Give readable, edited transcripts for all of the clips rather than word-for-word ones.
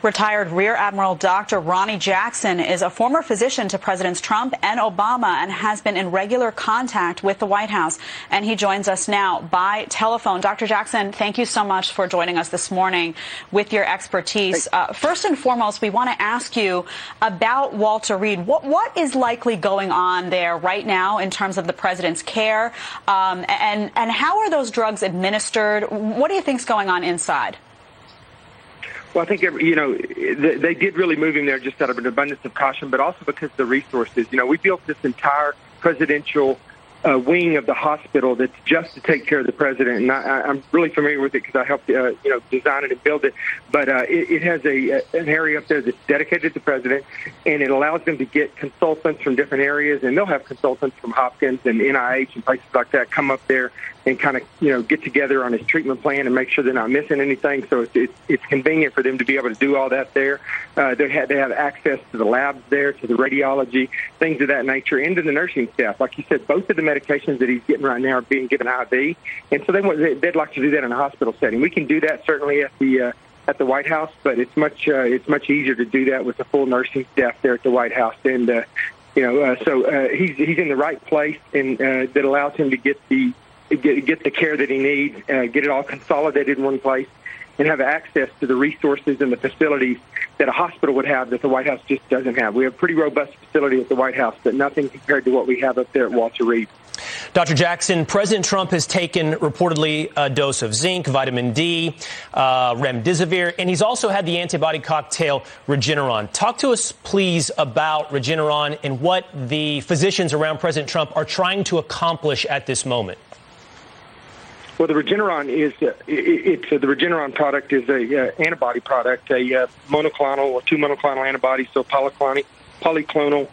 Retired Rear Admiral Dr. Ronny Jackson is a former physician to Presidents Trump and Obama and has been in regular contact with the White House. And he joins us now by telephone. Dr. Jackson, thank you so much for joining us this morning with your expertise. First and foremost, we want to ask you about Walter Reed. What is likely going on there right now in terms of the president's care? And how are those drugs administered? What do you think is going on inside? Well, I think, they did really move him there just out of an abundance of caution, but also because of the resources. We built this entire presidential wing of the hospital that's just to take care of the president. And I'm really familiar with it because I helped, design it and build it. But it has an area up there that's dedicated to the president, and it allows them to get consultants from different areas. And they'll have consultants from Hopkins and NIH and places like that come up there and kind of, get together on his treatment plan and make sure they're not missing anything. So it's convenient for them to be able to do all that there. They have access to the labs there, to the radiology, things of that nature, and to the nursing staff. Like you said, both of the medications that he's getting right now are being given IV, and so they'd like to do that in a hospital setting. We can do that certainly at the White House, but it's much easier to do that with the full nursing staff there at the White House. And so he's in the right place, and that allows him to get the care that he needs, get it all consolidated in one place, and have access to the resources and the facilities that a hospital would have that the White House just doesn't have. We have a pretty robust facility at the White House, but nothing compared to what we have up there at Walter Reed. Dr. Jackson, President Trump has taken reportedly a dose of zinc, vitamin D, remdesivir, and he's also had the antibody cocktail Regeneron. Talk to us, please, about Regeneron and what the physicians around President Trump are trying to accomplish at this moment. Well, the Regeneron is the Regeneron product is a antibody product, a monoclonal or two monoclonal antibodies, so polyclonal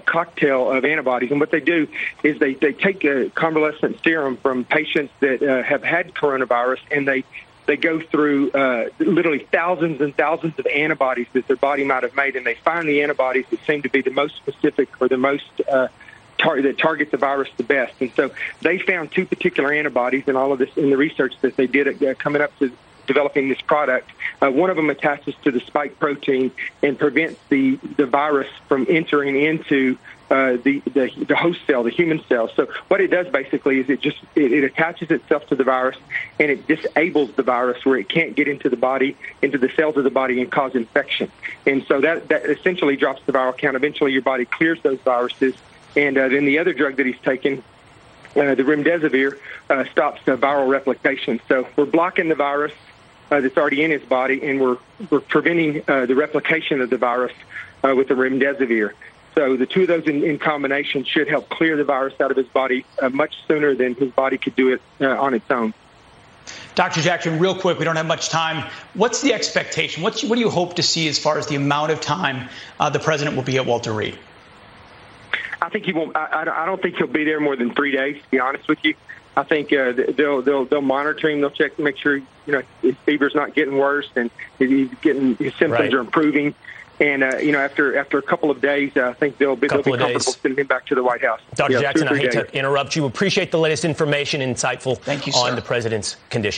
cocktail of antibodies. And what they do is they take a convalescent serum from patients that have had coronavirus, and they go through literally thousands and thousands of antibodies that their body might have made, and they find the antibodies that seem to be the most specific or the most that target the virus the best. And so they found two particular antibodies in all of this, in the research that they did coming up to developing this product. One of them attaches to the spike protein and prevents the virus from entering into the host cell, the human cell. So what it does basically is it attaches itself to the virus, and it disables the virus where it can't get into the body, into the cells of the body, and cause infection. And so that essentially drops the viral count. Eventually your body clears those viruses. And then the other drug that he's taken, the remdesivir, stops the viral replication. So we're blocking the virus that's already in his body, and we're preventing the replication of the virus with the remdesivir. So the two of those in combination should help clear the virus out of his body much sooner than his body could do it on its own. Dr. Jackson, real quick, we don't have much time. What's the expectation? What do you hope to see as far as the amount of time the president will be at Walter Reed? I think he won't. I don't think he'll be there more than 3 days, to be honest with you. I think they'll monitor him. They'll check to make sure his fever's not getting worse, and his symptoms are improving. And after a couple of days, I think they'll be comfortable sending him back to the White House. Dr. Jackson, I hate to interrupt you. Appreciate the latest information, insightful on the president's condition.